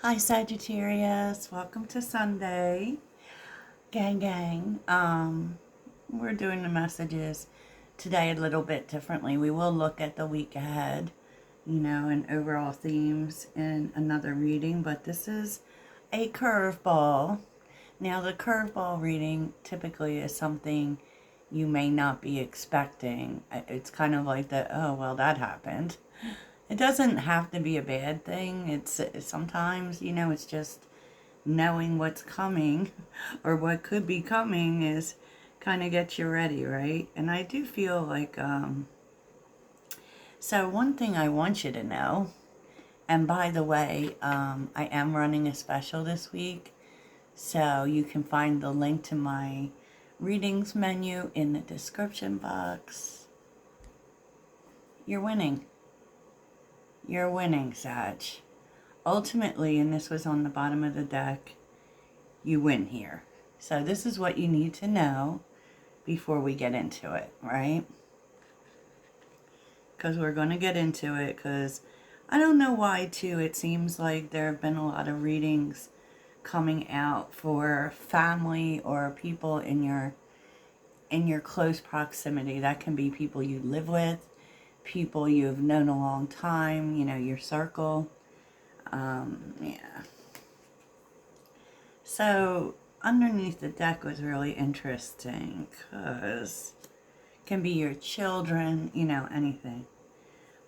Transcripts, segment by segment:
Hi Sagittarius, welcome to Sunday. Gang gang. We're doing the messages today a little bit differently. We will look at the week ahead, and overall themes in another reading, but this is a curveball. Now the curveball reading typically is something you may not be expecting. It's kind of like oh well, that happened. It doesn't have to be a bad thing. It's sometimes, it's just knowing what's coming or what could be coming is kind of gets you ready, right? And I do feel like, so one thing I want you to know, and by the way, I am running a special this week, so you can find the link to my readings menu in the description box. You're winning. You're winning, Sag. Ultimately, and this was on the bottom of the deck, you win here. So this is what you need to know before we get into it, right? Because we're going to get into it, because I don't know why, too. It seems like there have been a lot of readings coming out for family or people in your close proximity. That can be people you live with, people you've known a long time, your circle. Yeah. So underneath the deck was really interesting because it can be your children, anything.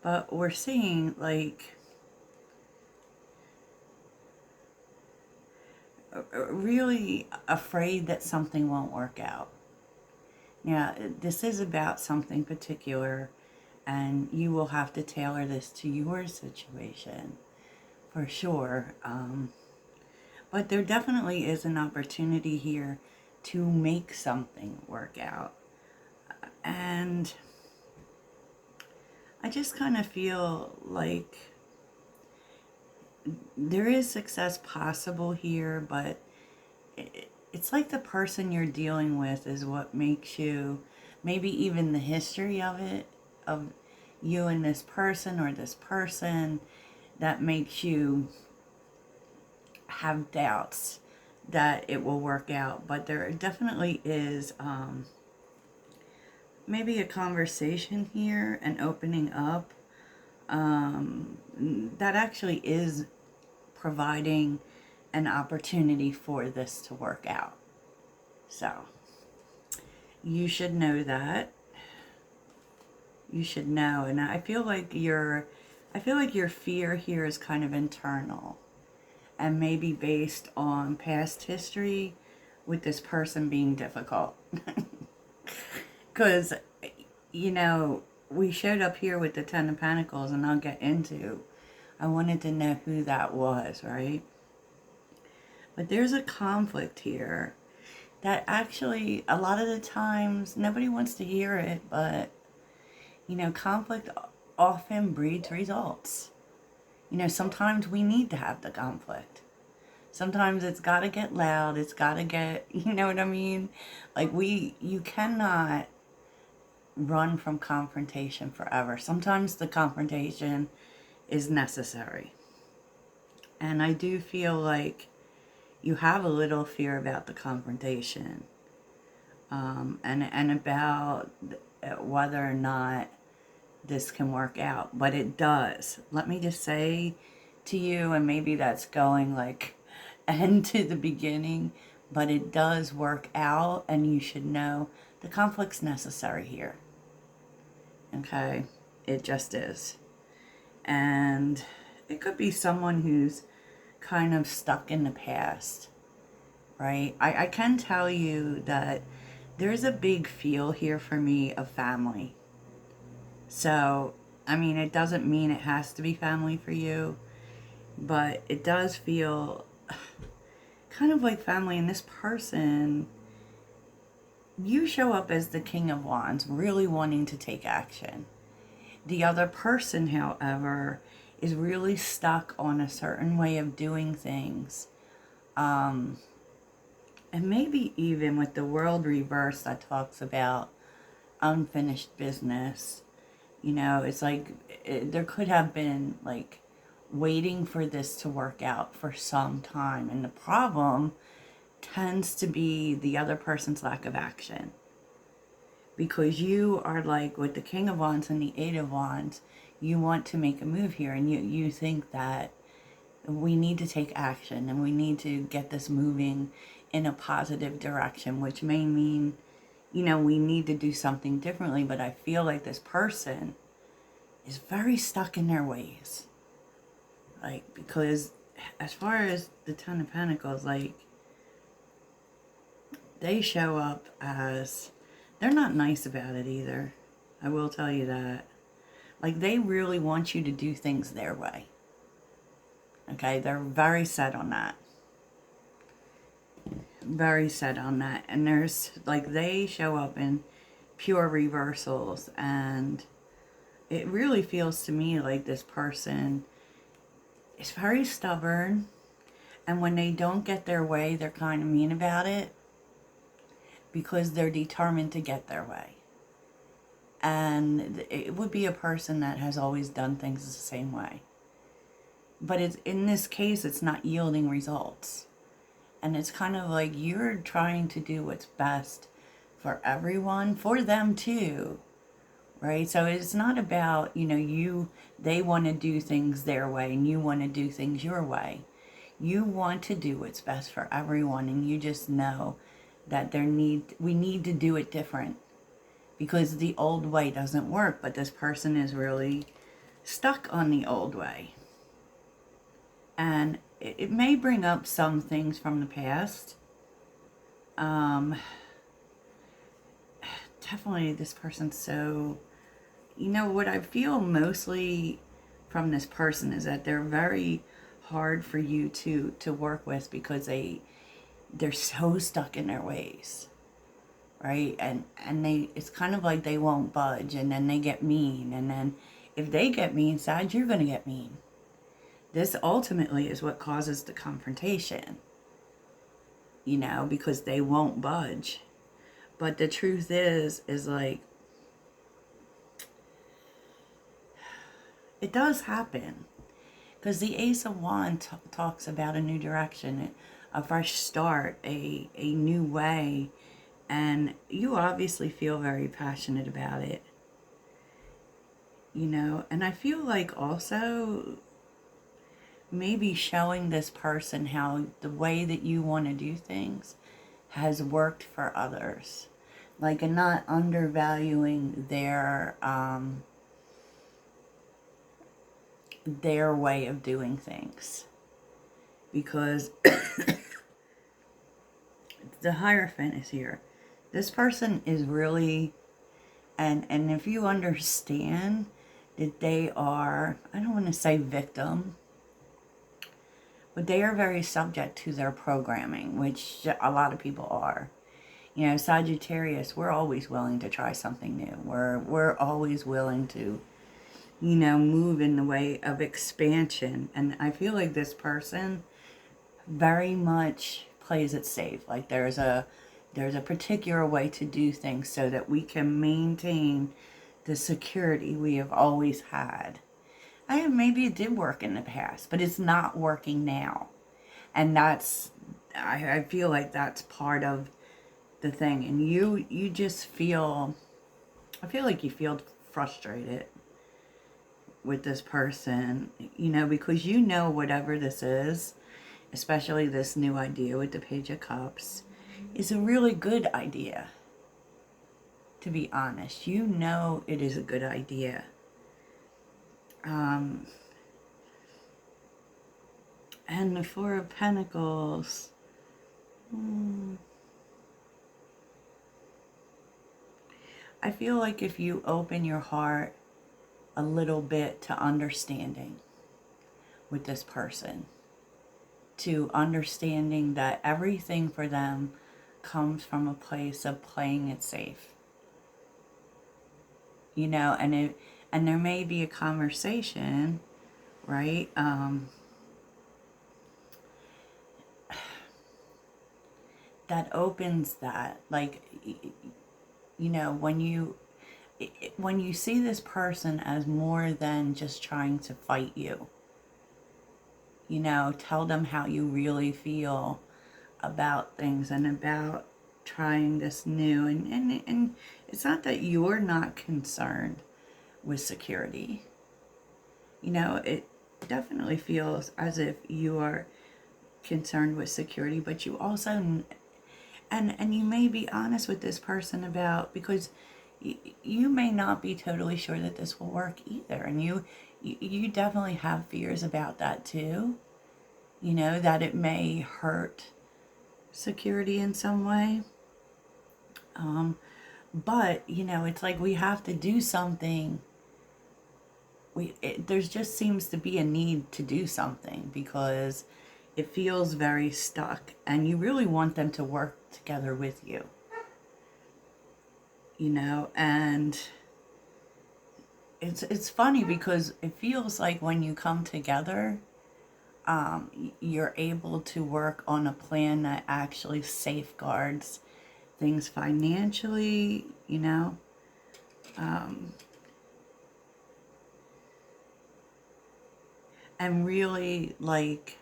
But we're seeing like really afraid that something won't work out. Now, this is about something particular, and you will have to tailor this to your situation for sure. But there definitely is an opportunity here to make something work out. And I just kind of feel like there is success possible here, but it's like the person you're dealing with is what makes you, maybe even the history of it, of you and this person or this person, that makes you have doubts that it will work out. But there definitely is maybe a conversation here and opening up that actually is providing an opportunity for this to work out. So you should know that. You should know. And I feel like your fear here is kind of internal and maybe based on past history with this person being difficult. Because, we showed up here with the Ten of Pentacles, and I'll get into, I wanted to know who that was, right? But there's a conflict here that actually, a lot of the times, nobody wants to hear it, but, conflict often breeds results. Sometimes we need to have the conflict. Sometimes it's got to get loud. It's got to get, you know what I mean? Like you cannot run from confrontation forever. Sometimes the confrontation is necessary. And I do feel like you have a little fear about the confrontation, and about whether or not this can work out. But it does. Let me just say to you, and maybe that's going like end to the beginning, but it does work out, and you should know the conflict's necessary here. Okay? It just is. And it could be someone who's kind of stuck in the past, right? I can tell you that there's a big feel here for me of family. So, it doesn't mean it has to be family for you, but it does feel kind of like family. And this person, you show up as the King of Wands, really wanting to take action. The other person, however, is really stuck on a certain way of doing things. And maybe even with the world reverse that talks about unfinished business, it's like there could have been like waiting for this to work out for some time. And the problem tends to be the other person's lack of action. Because you are like with the King of Wands and the Eight of Wands, you want to make a move here, and you think that we need to take action and we need to get this moving in a positive direction, which may mean, you know, we need to do something differently. But I feel like this person is very stuck in their ways. Like, because as far as the Ten of Pentacles, like, they show up as, they're not nice about it either. I will tell you that. Like, they really want you to do things their way. Okay, they're very set on that. Very set on that. And there's, like, they show up in pure reversals. And it really feels to me like this person is very stubborn. And when they don't get their way, they're kind of mean about it. Because they're determined to get their way. And it would be a person that has always done things the same way. But it's, in this case, it's not yielding results. And it's kind of like you're trying to do what's best for everyone, for them too, right? So it's not about, you know, they want to do things their way and you want to do things your way. You want to do what's best for everyone, and you just know that we need to do it different because the old way doesn't work. But this person is really stuck on the old way. And it may bring up some things from the past. Definitely this person's so, you know, what I feel mostly from this person is that they're very hard for you to work with because they're so stuck in their ways, right? And it's kind of like they won't budge, and then they get mean, and then if they get mean, Sag, you're going to get mean. This ultimately is what causes the confrontation, you know, because they won't budge. But the truth is like, it does happen. Because the Ace of Wands talks about a new direction, a fresh start, a new way. And you obviously feel very passionate about it. You know, and I feel like also maybe showing this person how the way that you want to do things has worked for others. Like, and not undervaluing their way of doing things. Because the Hierophant is here. This person is really, and if you understand that they are, I don't want to say victim, but they are very subject to their programming, which a lot of people are. You know, Sagittarius, we're always willing to try something new. We're always willing to, you know, move in the way of expansion. And I feel like this person very much plays it safe. Like there's a particular way to do things so that we can maintain the security we have always had. Maybe it did work in the past, but it's not working now. And that's, I feel like that's part of the thing. And you just feel, I feel like you feel frustrated with this person, you know, because you know whatever this is, especially this new idea with the Page of Cups, is a really good idea. To be honest, you know it is a good idea. And the Four of Pentacles, I feel like if you open your heart a little bit to understanding with this person, to understanding that everything for them comes from a place of playing it safe. You know, and there may be a conversation, right? That opens that, like, you know, when you see this person as more than just trying to fight you, You know, tell them how you really feel about things and about trying this new. And it's not that you're not concerned with security. You know, it definitely feels as if you are concerned with security, but you also, and you may be honest with this person about, because you may not be totally sure that this will work either, and you definitely have fears about that too. You know, that it may hurt security in some way. But you know, it's like we have to do something. There's just seems to be a need to do something, because it feels very stuck, and you really want them to work together with you. You know, and it's funny because it feels like when you come together, you're able to work on a plan that actually safeguards things financially, you know. And really, like,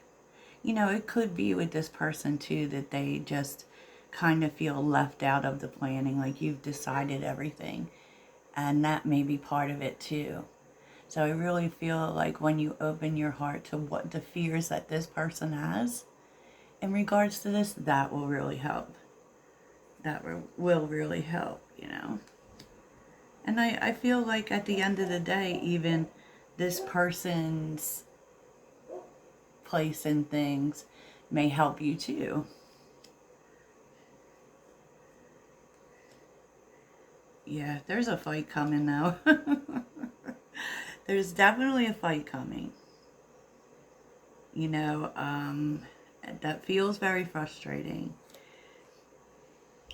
you know, it could be with this person too that they just kind of feel left out of the planning, like you've decided everything, and that may be part of it too. So I really feel like when you open your heart to what the fears that this person has in regards to this, that will really help. That will really help, you know. And I feel like at the end of the day, even this person's place in things may help you too. Yeah, there's a fight coming though. There's definitely a fight coming. You know, that feels very frustrating.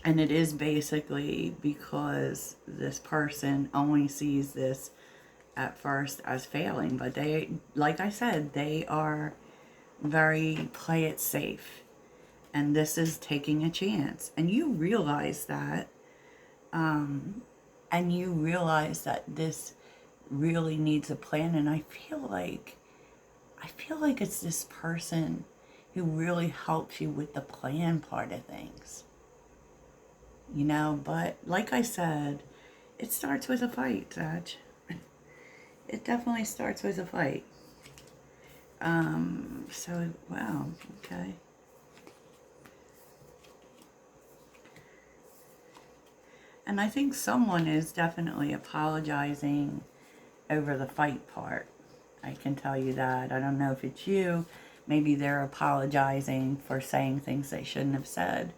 And it is basically because this person only sees this at first as failing. But they, like I said, they are very play it safe. And this is taking a chance. And you realize that. And you realize that this really needs a plan. And I feel like it's this person who really helps you with the plan part of things. You know, but like I said, it starts with a fight, Sag. It definitely starts with a fight. So, wow, okay. And I think someone is definitely apologizing over the fight part. I can tell you that. I don't know if it's you. Maybe they're apologizing for saying things they shouldn't have said.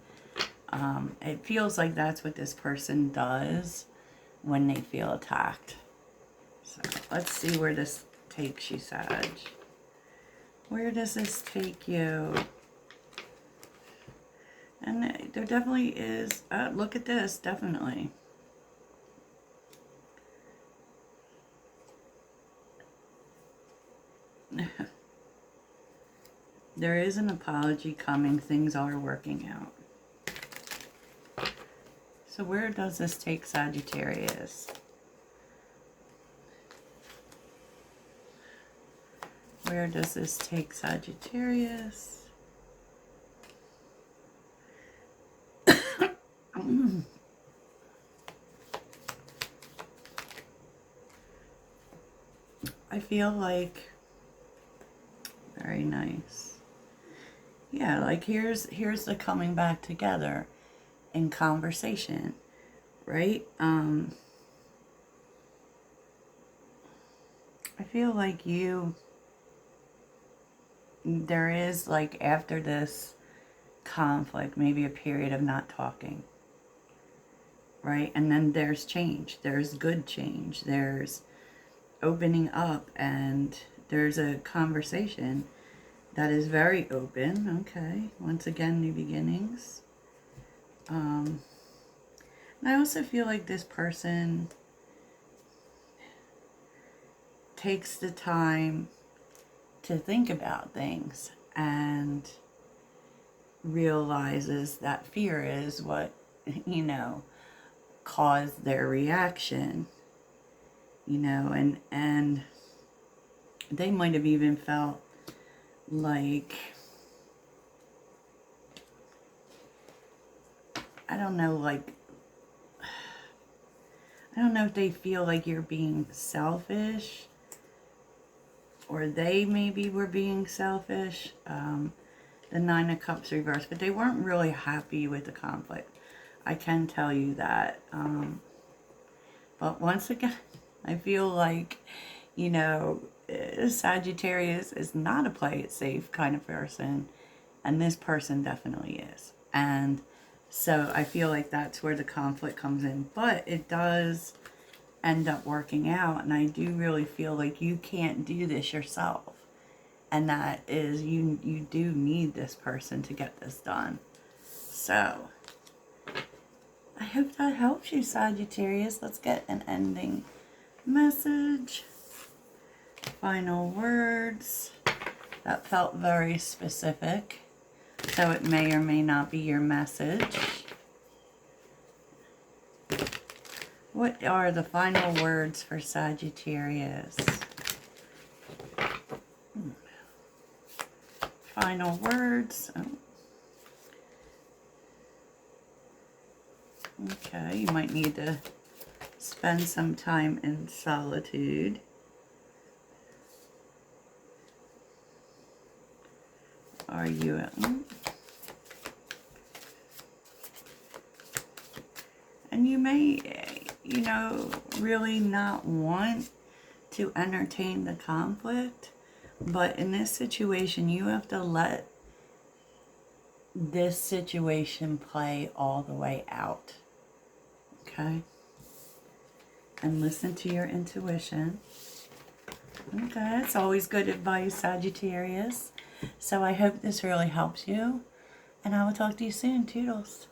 It feels like that's what this person does when they feel attacked. So let's see where this takes you, Sag. Where does this take you? And there definitely is, look at this, definitely. There is an apology coming. Things are working out. So where does this take Sagittarius? Where does this take Sagittarius? I feel like very nice. Yeah, like here's the coming back together in conversation, right? I feel like there is, like, after this conflict, maybe a period of not talking, right? And then there's change. There's good change. There's opening up, and there's a conversation that is very open. Okay, once again, new beginnings. And I also feel like this person takes the time to think about things and realizes that fear is what, you know, caused their reaction, you know, and they might have even felt like, I don't know, like, I don't know if they feel like you're being selfish, or they maybe were being selfish. The Nine of Cups reversed, but they weren't really happy with the conflict. I can tell you that. But once again, I feel like, you know, Sagittarius is not a play it safe kind of person, and this person definitely is. And so I feel like that's where the conflict comes in, but it does end up working out, and I do really feel like you can't do this yourself, and that is, you do need this person to get this done. So I hope that helps you, Sagittarius. Let's get an ending message. Final words. That felt very specific, so it may or may not be your message. What are the final words for Sagittarius? Final words. Oh. Okay, you might need to spend some time in solitude. Are you at... And you may, you know, really not want to entertain the conflict, but in this situation, you have to let this situation play all the way out. Okay? And listen to your intuition. Okay, it's always good advice, Sagittarius. So I hope this really helps you, and I will talk to you soon. Toodles.